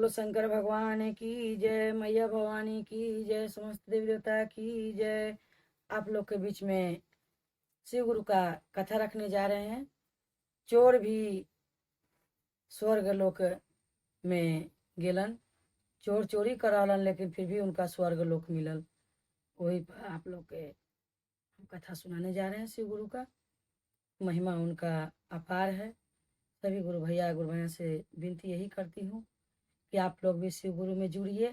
बोलो शंकर भगवान की जय, मैया भवानी की जय, समस्त देवी देवता की जय। आप लोग के बीच में शिव गुरु का कथा रखने जा रहे हैं। चोर भी स्वर्ग लोक में गेलन, चोर चोरी करलन लेकिन फिर भी उनका स्वर्ग लोक मिलल। वही पर आप लोग के हम कथा सुनाने जा रहे हैं। शिव गुरु का महिमा उनका अपार है। सभी गुरु भैया गुरु बहन से विनती यही करती हूँ कि आप लोग भी शिव गुरु में जुड़िए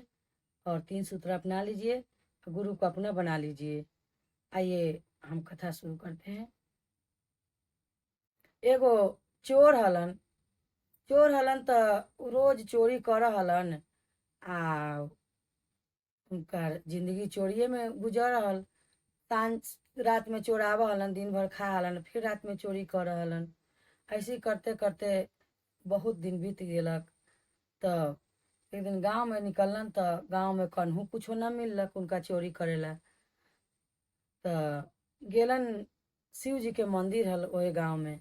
और 3 सूत्र अपना लीजिए, गुरु को अपना बना लीजिए। आइए हम कथा शुरू करते हैं। एगो चोर हलन, चोर हलन तो रोज चोरी कर हलन आ उनका जिंदगी चोरिए में गुजर रहल। सांझ रात में चोराव हलन, दिन भर खा हलन, फिर रात में चोरी कर हलन। ऐसे करते करते बहुत दिन बीत गेलक। तो एक दिन गांव में निकलन तो गांव में कन्हू कुछो न मिललक उनका चोरी करेला। तो गेलन शिव जी के मंदिर हल वही गांव में,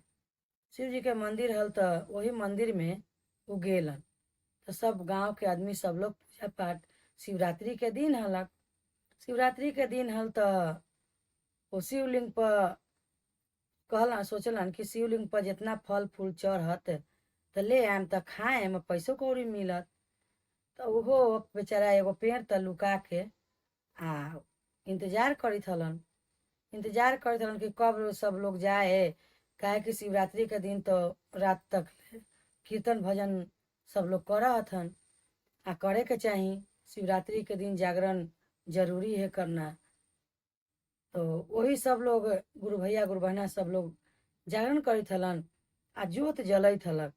शिव जी के मंदिर हल तो वही मंदिर में वो गेलन। तो सब गांव के आदमी सब लोग पूजा पाठ, शिवरात्रि के दिन हलक, शिवरात्रि के दिन हल तो वो शिवलिंग पर कहलन, सोचलन कि शिवलिंग पर जितना फल फूल चढ़त तो ले आम तो खाएम, पैसों कौड़ी मिलत। तो वो बेचारा एगो पेड़ त लुका के आ इंतजार करित हलन, इंतजार करत हलन कि कब सब लोग जाए। काहे कि शिवरात्रि के दिन तो रात तक कीर्तन भजन सब लोग करत हन आ करे के चाही। शिवरात्रि के दिन जागरण जरूरी है करना। तो वही सब लोग गुरु भैया गुरु बहना सब लोग जागरण करित हलन आ जोत जलैत हलक,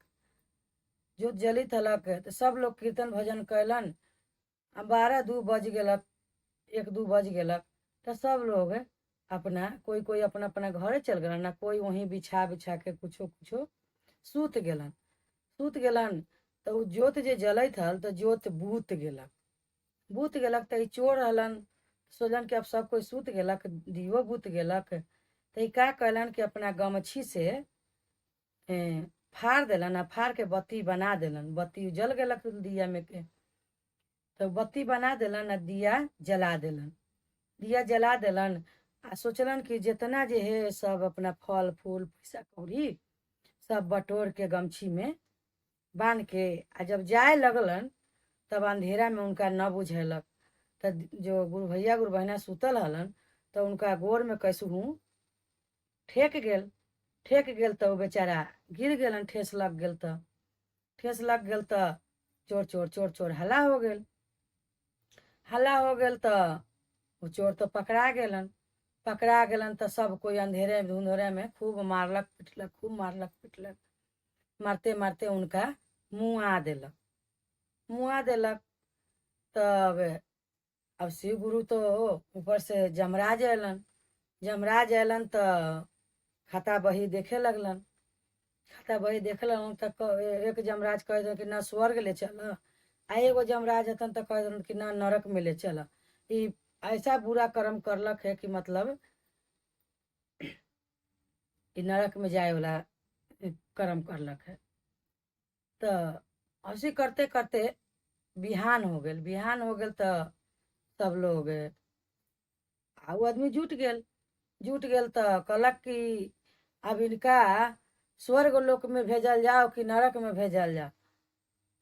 जोत जलित हलक। तो सब लोग कीर्तन भजन कैलन आ 12-2 बज गेलक, 1-2 बज गेलक। तो सब लोग अपना कोई कोई अपना अपना घरे चल गलन, ना कोई वहीं बिछा बिछा के कुछो कुछो सूत गेलन, सूत गेलन। तो उ जोत जे जलैत हल तो जोत बूत गेलक, बूत गेलक। तो चोर रहलन, सोचलन कि अब सब कोई सूत गेलक, दियो बूत गेलक। तो का कैलन कि अपना गमछी से फाड़ देलन आ फाड़ के बत्ती बना देलन। बत्ती जल गेलक दिया में के, तो बत्ती बना देलन आ दिया जला देलन, दिया जला देलन। आ सोचलन कि जितना जे है सब अपना फल फूल पैसा कौड़ी सब बटोर के गमछी में बांध के आ जब जाए लगलन तब अंधेरा में उनका न बुझेलक। तो जो गुरु भैया गुरु बहना सुतल हलन तो उनका गोर में कैसहू ठेक गेल, ठेक गेल। तो बेचारा गिर गेलन, ठेस लग गेल। तो ठेस लग गेल तो चोर चोर चोर चोर हल्ला हो गेल, हल्ला हो गेल। तो वो चोर तो पकड़ा गेलन, पकड़ा गेलन। तो सब कोई अंधेरे धुंधेरे में खूब मारलक पिटलक, खूब मारलक पिटलक। मारते मारते उनका मुआ देलक, मुआ देलक। तब अब शिव गुरु तो ऊपर से जमराज अलन, जमराज अलन तो खाता बही देखे लगलन, खाता बही देखे लगलन। तो एक जमराज कह दन कि न स्वर्ग ले चल, आ एगो जमराज हतन तो कह दन कि न नरक में ले चल। ई ऐसा बुरा कर्म करलक है कि मतलब ई नरक में जाए वाला कर्म करलक है। तो ऐसे करते करते बिहान हो गेल, बिहान हो गेल। तो सब लोग आ वो आदमी जुट गेल, जुट गेल। तो कहलक कि अब इनका स्वर्ग लोक में भेजल जाओ कि नरक में भेजल जाओ।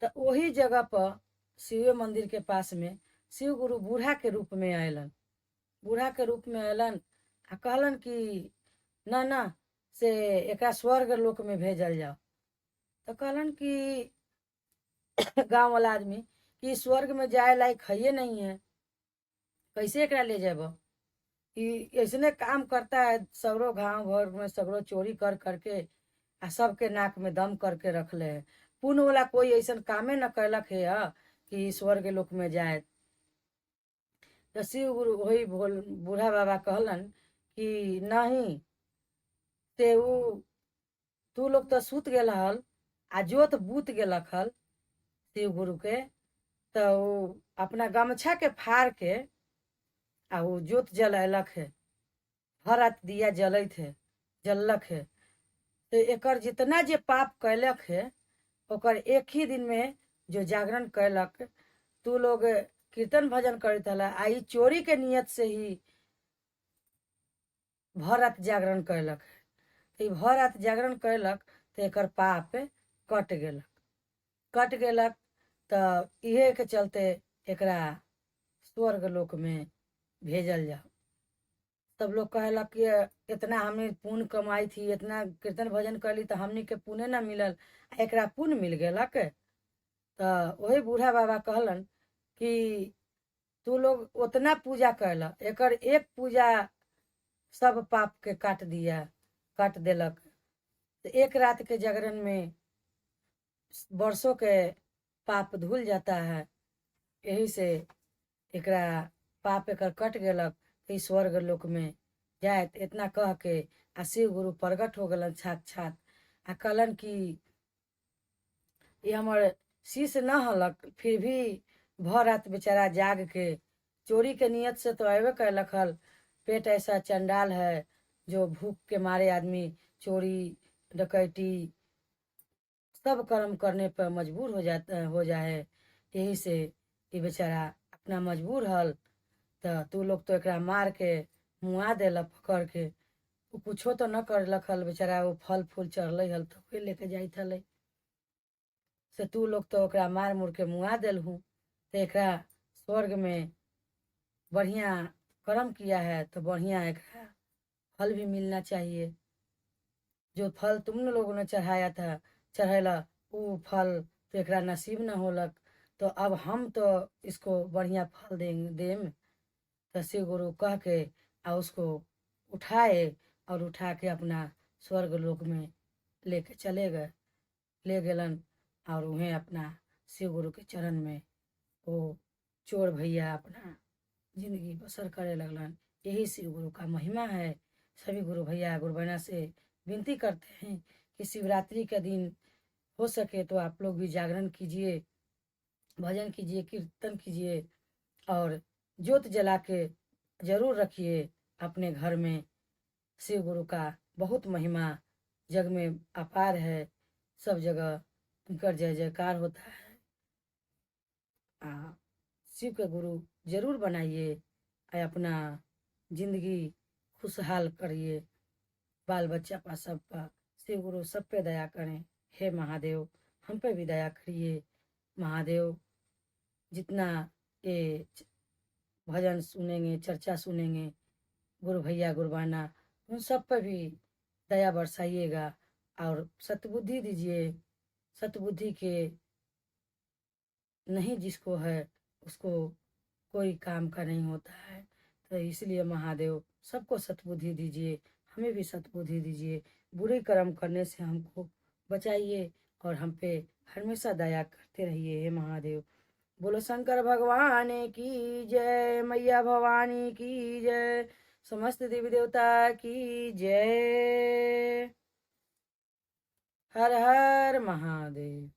तो वही जगह पर शिव मंदिर के पास में शिव गुरु बूढ़ा के रूप में अलन, बूढ़ा के रूप में अलन आ कहलन कि न न से एकरा स्वर्ग लोक में भेजल जाओ। तो कहलन कि गांव वाला आदमी कि स्वर्ग में जाए लायक है नहीं है, कैसे एकरा ले जाब। कि ऐसने काम करता है, सगरो गांव भर में सगरो चोरी कर करके आ सबके नाक में दम करके रखले है। पुण्य वाला कोई ऐसा कामे न कैलक है कि स्वर्ग लोक में जाए। तो शिव गुरु वही बूढ़ा बाबा कहलन कि नहीं, ते तू लोग तो सुत गेल हल आ जोत बूत गेलक हल शिव गुरु के। तो अपना गमछा के फाड़ के आ वो जोत जलैलक है, हर रात दिया जलत है, जललक है। तो एकर जितना जे पाप कैलक है ओकर एक ही दिन में जो जागरण कैलक, तू लोग कीर्तन भजन करत हला, आई चोरी के नियत से ही भर रात जागरण कैलक। तो भर रात जागरण कैलक तो एकर पाप कट गेलक। तो इहे के चलते एकरा स्वर्ग लोक में भेजल जाओ। सब लोग कहलक कि इतना हमने पुण्य कमाई थी, इतना कीर्तन भजन कैली तो हमनी के पुण्य ना मिलल, एकरा पुण्य मिल गेलक। तो वही बूढ़ा बाबा कहलन कि तू लोग उतना पूजा कैला, एकर एक पूजा सब पाप के काट देलक। तो एक रात के जागरण में वर्षों के पाप धुल जाता है। यही से एकरा पाप एकर कट गेलक, इस स्वर्ग लोक में जाए। इतना कह के आ शिव गुरु प्रगट हो गलन साक्षात, आ कहलन कि ये हमर शिष्य न हलक, फिर भी भर रात बेचारा जाग के चोरी के नियत से तो अबे कैलक हल। पेट ऐसा चंडाल है जो भूख के मारे आदमी चोरी डकैती सब कर्म करने पर मजबूर हो जाए। यही से ये बेचारा अपना मजबूर हल। तो तू लोग तो एकरा मार के मुआ देलक पकड़ के। वो कुछो तो न करलक हल बेचारा, वो फल फूल चढ़ल हल तो वे लेके जाइत हल। से तू लोग तो ओकरा मार मुर के मुआ देलहू। तो एकरा स्वर्ग में बढ़िया कर्म किया है तो बढ़िया एकरा फल भी मिलना चाहिए। जो फल तुम लोगों ने चढ़ाया था, चढ़ेला, वो फल तो एकरा नसीब न होलक। तो अब हम तो इसको बढ़िया फल देम। तो शिव गुरु कह के आ उसको उठाए और उठा के अपना स्वर्ग लोक में लेके चले गए, ले गेलन। और उन्हें अपना शिव गुरु के चरण में वो चोर भैया अपना जिंदगी बसर करे लगलन। यही शिव गुरु का महिमा है। सभी गुरु भैया गुरु बहना से विनती करते हैं कि शिवरात्रि के दिन हो सके तो आप लोग भी जागरण कीजिए, भजन कीजिए, कीर्तन कीजिए और ज्योत जला के जरूर रखिए अपने घर में। शिव गुरु का बहुत महिमा जग में अपार है, सब जगह उनका जय जयकार होता है। शिव के गुरु जरूर बनाइए, अपना जिंदगी खुशहाल करिए, बाल बच्चा पर सब पर शिव गुरु सब पे दया करें। हे महादेव हम पे भी दया करिए। महादेव जितना ये भजन सुनेंगे, चर्चा सुनेंगे, गुरु भैया गुरबाना, उन सब पर भी दया बरसाइएगा और सतबुद्धि दीजिए। सतबुद्धि के नहीं जिसको है उसको कोई काम का नहीं होता है। तो इसलिए महादेव सबको सतबुद्धि दीजिए, हमें भी सतबुद्धि दीजिए। बुरे कर्म करने से हमको बचाइए और हम पे हमेशा दया करते रहिए। हे महादेव। बोलो शंकर भगवान की जय, मैया भवानी की जय, समस्त देवी देवता की जय। हर हर महादेव।